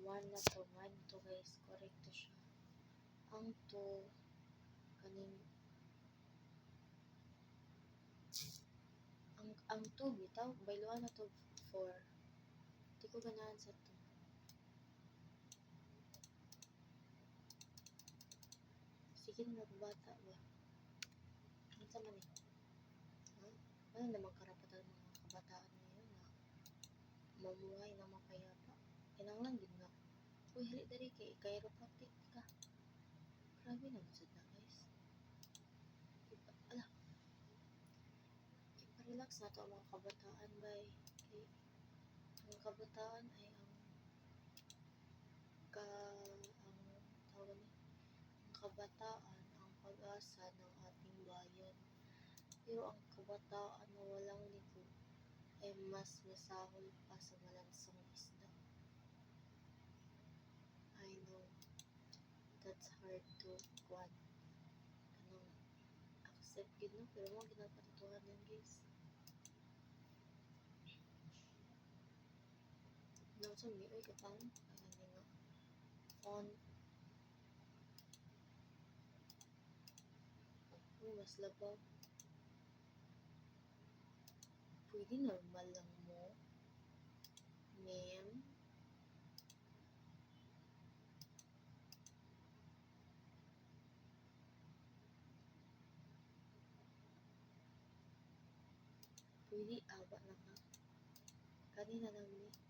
1 na to, man to guys, correct to siya. Ang 2, kaning, ang 2, bitaw, bayluan na to, 4. Di ko ganahan sa 2. Sige na magbata ba? Ano sa man eh? Ha? Ano namang karapatan ng mga kabataan ngayon na mamuhay na mapayapa? Kinanglan din nga. Uy, hali dari kay chiropractic ka. Grabe naman sa na guys. Ipa-relax na to ang mga kabataan bay. Kay ang kabataan ay ang tawag ni, ang kabataan ang pag-asa ng ating bayan. Pero ang kabataan na walang ligo ay mas masahol pa sa malansong isda. I know, that's hard to accept yun, no? Pero mo ginapatutuhan yan guys. Nang sa mi, oy kapang, ano nga, font. Uy, mas labaw. Pwede normal lang mo, ma'am. Pwede aba lang ha. Kanina lang ni.